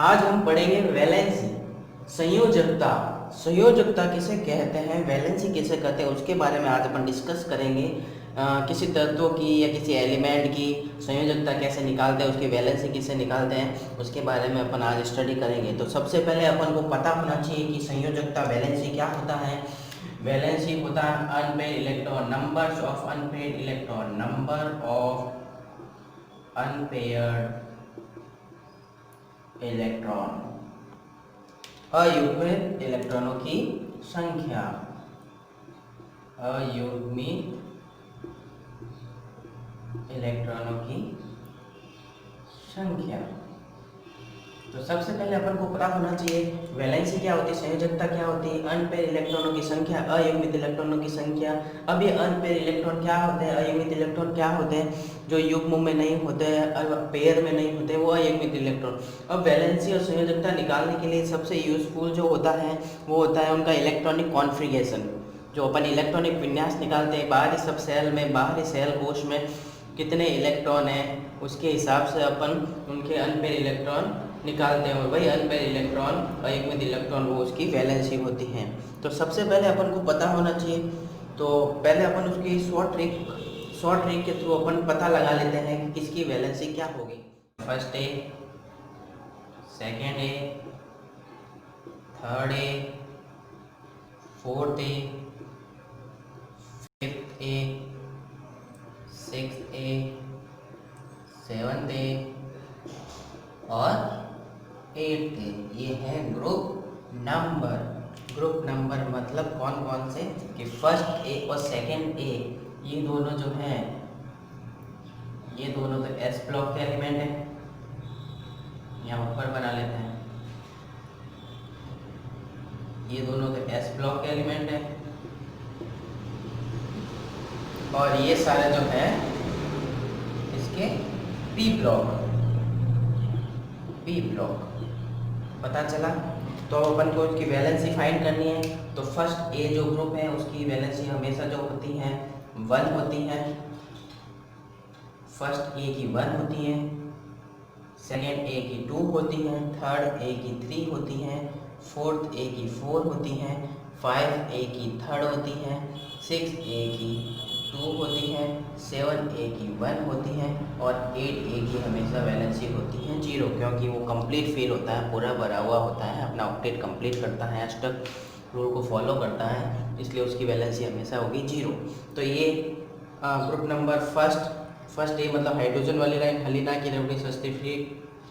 आज हम पढ़ेंगे वैलेंसी, संयोजकता। संयोजकता किसे कहते हैं, वैलेंसी किसे कहते हैं, उसके बारे में आज अपन डिस्कस करेंगे। किसी तत्व की या किसी एलिमेंट की संयोजकता कैसे निकालते हैं, उसकी वैलेंसी किसे निकालते हैं, उसके बारे में अपन आज स्टडी करेंगे। तो सबसे पहले अपन को पता होना चाहिए कि संयोजकता वैलेंसी क्या होता है। वैलेंसी होता है unpaid electron, numbers of unpaid electron, number of unpaired electron, अयुग्मित इलेक्ट्रॉनों की संख्या, अयुग्मित इलेक्ट्रॉनों की संख्या। तो सबसे पहले अपन को पता होना चाहिए वैलेंसी क्या होती है, संयोजकता क्या होती है। अनपेयर इलेक्ट्रॉनों की संख्या, अयुग्मित इलेक्ट्रॉनों की संख्या। अब ये अनपेयर इलेक्ट्रॉन क्या होते हैं, अयुग्मित इलेक्ट्रॉन क्या होते हैं, जो युग्म में नहीं होते हैं, पेयर में नहीं होते, वो अयुग्मित इलेक्ट्रॉन। अब वैलेंसी और संयोजकता निकालने के लिए सबसे यूजफुल जो होता है वो होता है उनका इलेक्ट्रॉनिक कॉन्फ़िगरेशन। जो अपन इलेक्ट्रॉनिक विन्यास निकालते हैं, बाहरी सब सेल में, बाहरी सेल कोश में कितने इलेक्ट्रॉन हैं, उसके हिसाब से अपन उनके अनपेयर इलेक्ट्रॉन निकालते हैं। और वही अनपेयर इलेक्ट्रॉन, अयुग्मित इलेक्ट्रॉन, वो उसकी वैलेंसी होती है। तो सबसे पहले अपन को पता होना चाहिए। तो पहले अपन उसकी शॉर्ट ट्रिक के थ्रू अपन पता लगा लेते हैं कि किसकी वैलेंसी क्या होगी। First A, second A, third A, fourth A, fifth A, sixth A, seventh A और एट थे। ये है ग्रुप नंबर। ग्रुप नंबर मतलब कौन कौन से, कि फर्स्ट ए और सेकंड ए, ये दोनों जो हैं, ये दोनों तो एस ब्लॉक के एलिमेंट हैं। यहाँ ऊपर बना लेते हैं, ये दोनों तो एस ब्लॉक के एलिमेंट हैं। और ये सारे जो है इसके पी ब्लॉक, पी ब्लॉक। पता चला। तो अपन को इसकी वैलेंसी फाइंड करनी है। तो फर्स्ट ए जो ग्रुप है उसकी वैलेंसी हमेशा जो होती है 1 होती है। फर्स्ट ए की 1 होती है, सेकेंड ए की 2 होती है, थर्ड ए की 3 होती है, फोर्थ ए की 4 होती है, 5 ए की 3rd होती है, 6 ए की 2 होती है, 7 ए की 1 होती है और 8 ए की हमेशा वैलेंसी होती है 0, क्योंकि वो कंप्लीट फिल होता है, पूरा भरा हुआ होता है, अपना ऑक्टेट कंप्लीट करता है, अष्टक रूल को फॉलो करता है, इसलिए उसकी वैलेंसी हमेशा होगी 0। तो ये ग्रुप नंबर फर्स्ट ए मतलब हाइड्रोजन वाली लाइन, हलीना की रेवड़ी सस्ती फ्री।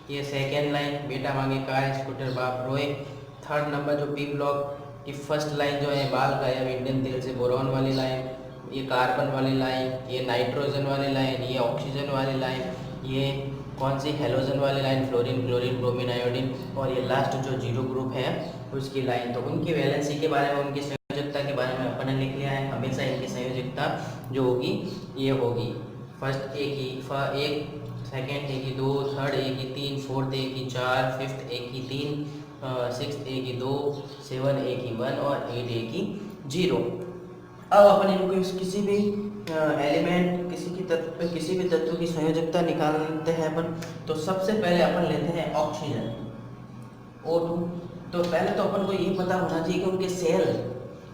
ये सेकेंड लाइन, बेटा मांगे कार स्कूटर बाप रोए। थर्ड नंबर जो पी ब्लॉक की फर्स्ट लाइन जो है बाल गायब इंडियन तेल से बोरॉन वाली लाइन, ये कार्बन वाली लाइन, ये नाइट्रोजन वाली लाइन, ये ऑक्सीजन वाली लाइन, ये कौन सी हेलोजन वाली line, fluorine, chlorine, bromine, iodine, और ये लास्ट जो 0 ग्रुप है उसकी लाइन। तो उनकी वैलेंसी के बारे में, उनकी संयोजकता के बारे में अपन ने लिख लिया है। हमेशा इनकी संयोजकता जो होगी ये होगी फर्स्ट ए की एक, सेकेंड ए की 2, थर्ड ए की 3, फोर्थ ए की 4, फिफ्थ ए की 3, सिक्स्थ ए की 2, 7 ए की 1 और 8 ए की 0। अब अपन इनको किसी भी एलिमेंट, किसी भी तत्व की संयोजकता निकालते हैं अपन। तो सबसे पहले अपन लेते हैं ऑक्सीजन, O2। तो पहले तो अपन को ये पता होना चाहिए कि उनके सेल,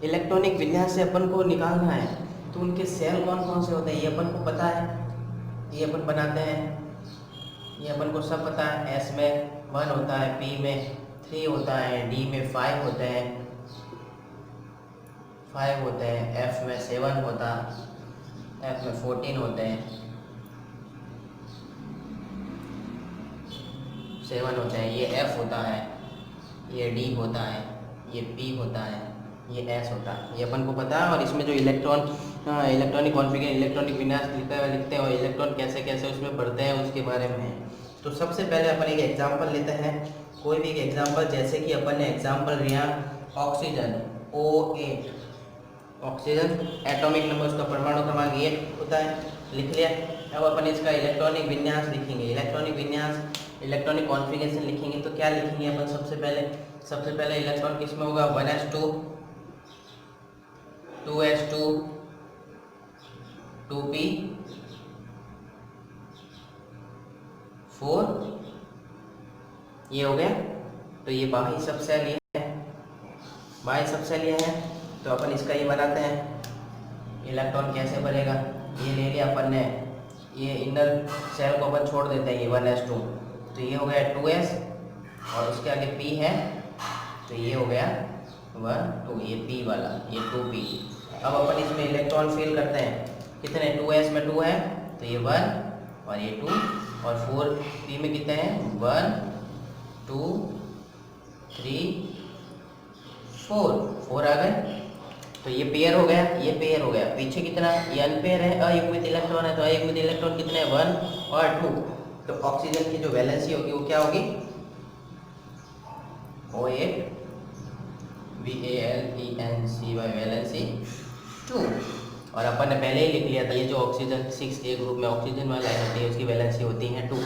इलेक्ट्रॉनिक विन्यास से अपन को निकालना है। तो उनके सेल कौन कौन से होते हैं ये अपन को पता है, ये अपन बनाते हैं, ये अपन को सब पता है। S में 1 होता है, P में 3 होता है, D में 5 होते हैं, F में 7 होता है, F में 14 होते हैं, 7 होते हैं, ये F होता है, ये D होता है, ये P होता है, ये S होता है, ये अपन को पता है। और इसमें जो इलेक्ट्रॉनिक कॉन्फ़िगरेशन, इलेक्ट्रॉनिक विन्यास लिखते हैं और इलेक्ट्रॉन कैसे कैसे उसमें बढ़ते हैं उसके बारे में है। तो सबसे पहले अपन एक एग्जांपल लेते हैं, कोई भी एक एग्जांपल, जैसे कि अपन ने एग्जांपल लिया oxygen O8। Oxygen atomic number, उसका परमाणु क्रमांक 8 होता है, लिख लिया। अब अपन इसका इलेक्ट्रॉनिक विन्यास लिखेंगे, इलेक्ट्रॉनिक कॉन्फ़िगरेशन लिखेंगे। तो क्या लिखेंगे अपन, सबसे पहले इलेक्ट्रॉन किस में होगा, 1s2, 2s2, 2p, 4 ये हो गया। तो ये बाह्य सब सेल ये है, बाह्य सब सेल ये है। तो अपन इसका ये बनाते हैं, इलेक्ट्रॉन कैसे बनेगा। ये ले लिया अपन ने, ये इनर सेल को अपन छोड़ देते हैं, ये 1s2, तो ये हो गया 2s, और उसके आगे p है, तो ये हो गया 1 2, ये p वाला, ये 2p। अब अपन इसमें इलेक्ट्रॉन फिल करते हैं, कितने, 2s में 2 है तो ये 1 और ये 2, और 4p में कितने हैं, 1 2 3 4 आ गए। तो ये पेयर हो गया, ये पेयर हो गया। पीछे कितना, ये अनपेयर है, अयुग्मित इलेक्ट्रॉन है, तो अयुग्मित इलेक्ट्रॉन कितने, 1 और 2। तो ऑक्सीजन की जो वैलेंसी होगी वो क्या होगी, O8 VALENCY वैलेंसी 2। और अपन ने पहले ही लिख लिया था, ये जो ऑक्सीजन 6A ग्रुप में ऑक्सीजन वाला होती है उसकी वैलेंसी होती है 2।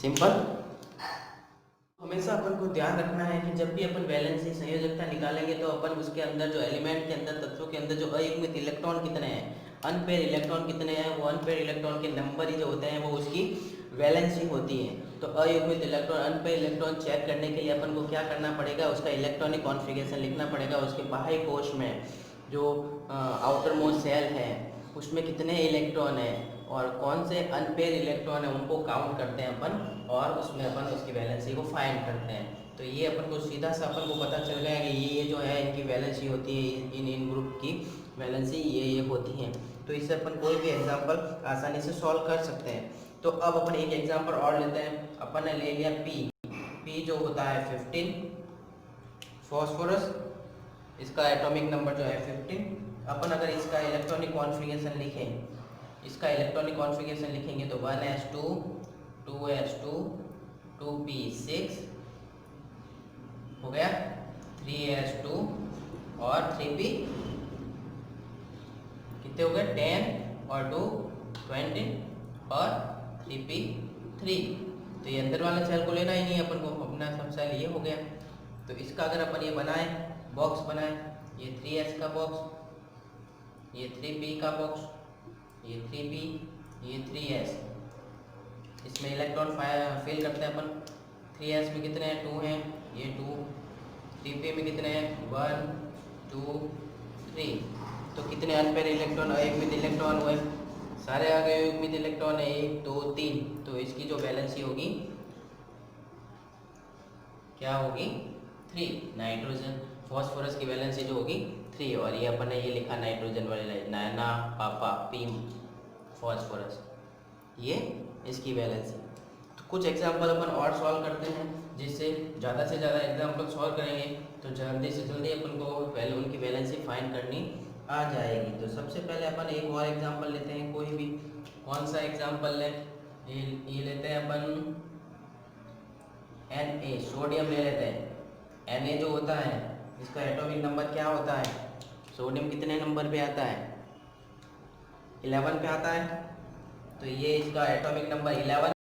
सिंपल। हमेशा अपन को ध्यान रखना है कि जब भी अपन वैलेंसी संयोजकता निकालेंगे तो अपन उसके अंदर जो एलिमेंट के अंदर, तत्वों के अंदर जो अयुग्मित इलेक्ट्रॉन कितने हैं, अनपेयर इलेक्ट्रॉन कितने हैं, वो अनपेयर इलेक्ट्रॉन के नंबर ही जो होते हैं वो उसकी वैलेंसी होती है। तो अयुग्मित इलेक्ट्रॉन, अनपेयर इलेक्ट्रॉन चेक करने के लिए अपन को क्या करना पड़ेगा, उसका इलेक्ट्रॉनिक कॉन्फ़िगरेशन लिखना पड़ेगा। उसके बाह्य कोश में जो आउटर मोस्ट सेल है उसमें कितने इलेक्ट्रॉन है और कौन से अनपेयर इलेक्ट्रॉन है उनको काउंट करते हैं अपन, और उसमें अपन उसकी वैलेंसी को फाइंड करते हैं। तो ये अपन को सीधा सा अपन को पता चल गया कि ये जो है इनकी वैलेंसी होती है, इन ग्रुप की वैलेंसी ये होती हैं। तो इससे अपन कोई भी एग्जांपल आसानी से सॉल्व कर सकते हैं। तो अब अपन एक एग्जांपल और लेते हैं। अपन ने ले लिया पी जो होता है 15 फॉस्फोरस, इसका एटॉमिक नंबर जो है 15। अपन अगर इसका इलेक्ट्रॉनिक कॉन्फ़िगरेशन लिखें, इसका इलेक्ट्रॉनिक कॉन्फ़िगरेशन लिखेंगे तो 1s2 2s2 2p6 हो गया, 3s2 और 3p कितने हो गए, 10 और 2 20 और 3p3। तो ये अंदर वाला सेल को लेना ही नहीं है अपन को, अपना सब सेल ये हो गया। तो इसका अगर अपन ये बनाए, बॉक्स बनाए, ये 3s का बॉक्स, ये 3p का बॉक्स, ये 3p, ये 3s, इसमें इलेक्ट्रॉन फिल करते हैं अपन। 3s में कितने हैं, 2 हैं, ये 2। 3p में कितने हैं, 1 2 3। तो कितने अनपेयर इलेक्ट्रॉन, अयुग्मित इलेक्ट्रॉन हुए, सारे आ गए युग्मित इलेक्ट्रॉन है 1 2 3। तो इसकी जो वैलेंसी होगी क्या होगी, 3। नाइट्रोजन फॉस्फोरस की वैलेंसी जो होगी 3, और ये अपन ने ये लिखा नाइट्रोजन वाले नैना पापा पी फॉस्फोरस, ये इसकी वैलेंसी। तो कुछ एग्जांपल अपन और सॉल्व करते हैं, जिससे ज़्यादा से ज़्यादा एग्जांपल सॉल्व करेंगे तो जल्दी से जल्दी अपन को उनकी वैलेंसी फाइंड करनी आ जाएगी। तो सबसे पहले अपन एक और एग्जांपल लेते हैं, कोई भी, कौन सा एग्जांपल लें, ये लेते हैं अपन Na, सोडियम ले लेते हैं। Na जो होता है इसका एटॉमिक नंबर क्या होता है, सोडियम कितने नंबर पे आता है, 11 पे आता है। तो ये इसका एटॉमिक नंबर 11।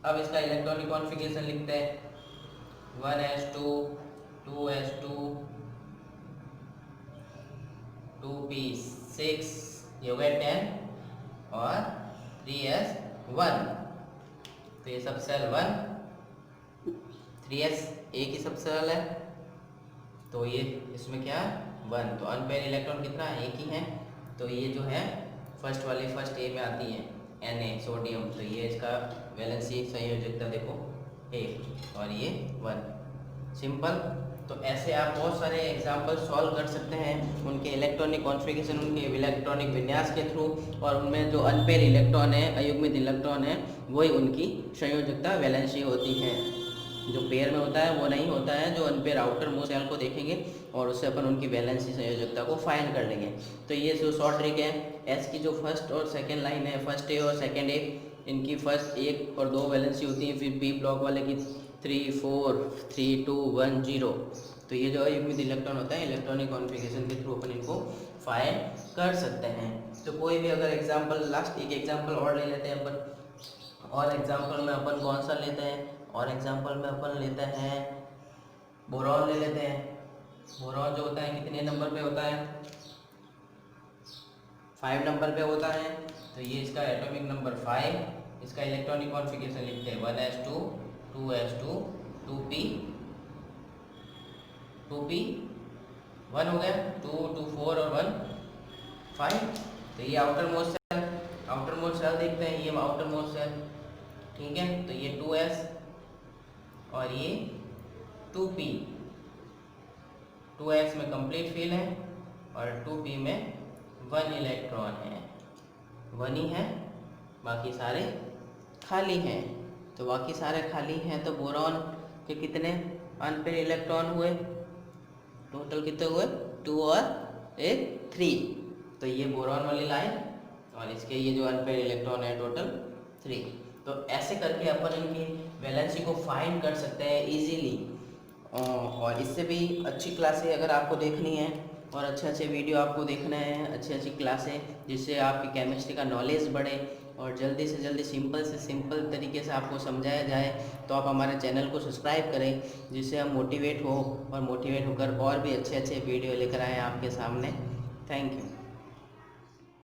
अब इसका इलेक्ट्रॉनिक कॉन्फ़िगरेशन लिखते हैं, 1s2 2s2 2p6 ये हो गया 10 और 3s1। तो ये सब सेल 1, 3s एक ही सब सेल है, तो ये इसमें क्या 1। तो अनपेयर इलेक्ट्रॉन कितना, एक ही है। तो ये जो है फर्स्ट वाली, फर्स्ट ए में आती है Na सोडियम, तो ये इसका वैलेंसी संयोजकता देखो 1 और ये 1। सिंपल। तो ऐसे आप बहुत सारे एग्जाम्पल सॉल्व कर सकते हैं, उनके इलेक्ट्रॉनिक कॉन्फ़िगरेशन, उनके इलेक्ट्रॉनिक विन्यास के थ्रू, और उनमें जो अनपेयर इलेक्ट्रॉन है, अयुग्मित इलेक्ट्रॉन है, वही उनकी संयोजकता वैलेंसी होती है। जो पेयर में होता है वो नहीं होता है, जो अनपेयर आउटर मोस्ट सेल को देखेंगे और उससे अपन उनकी वैलेंसी संयोजकता को फाइंड कर लेंगे। तो ये जो शॉर्ट ट्रिक है, एस की जो फर्स्ट और सेकेंड लाइन है, फर्स्ट ए और सेकेंड ए, इनकी फर्स्ट 1 और 2 वैलेंसी होती है, फिर पी ब्लॉक वाले की 3 4 3 2 1 0। तो ये जो अयुग्मित इलेक्ट्रॉन होता है, इलेक्ट्रॉनिक कॉन्फ़िगरेशन के थ्रू अपन इनको फाइंड कर सकते हैं। तो कोई भी अगर एग्जांपल, लास्ट एक एग्जांपल और ले लेते हैं अपन। और एग्जांपल में अपन कौन सा लेते हैं, और एग्जांपल में अपन लेते हैं बोरॉन ले लेते हैं। बोरॉन जो होता है कितने नंबर पे होता है, 5 नंबर पे होता है। तो ये इसका एटॉमिक नंबर 5, इसका इलेक्ट्रॉनिक कॉन्फ़िगरेशन लिखते हैं 1s2 2s2 2p 2p 1 हो गया, 2 2 4 और 1 5। तो ये आउटर मोस्ट सेल देखते हैं, ये आउटर मोस्ट सेल, ठीक है। तो ये 2s और ये 2p, 2s में कंप्लीट फिल है और 2p में 1 इलेक्ट्रॉन है, 1 ही है, बाकी सारे खाली हैं। तो बाकी सारे खाली हैं, तो बोरॉन के कितने अनपेयर इलेक्ट्रॉन हुए, टोटल कितने हुए, 2 और एक 3। तो ये बोरॉन वाली लाइन और इसके ये जो अनपेयर इलेक्ट्रॉन है टोटल 3। तो ऐसे करके अपन इनकी वैलेंसी को फाइंड कर सकते हैं इजीली। और इससे भी अच्छी क्लासें अगर आपको देखनी है और अच्छे अच्छे वीडियो आपको देखना है, अच्छी अच्छी क्लासें जिससे आपकी केमिस्ट्री का नॉलेज बढ़े और जल्दी से जल्दी सिंपल से सिंपल तरीके से आपको समझाया जाए, तो आप हमारे चैनल को सब्सक्राइब करें, जिससे हम मोटिवेट हो और मोटिवेट होकर और भी अच्छे अच्छे वीडियो लेकर आएँ आपके सामने। Thank you.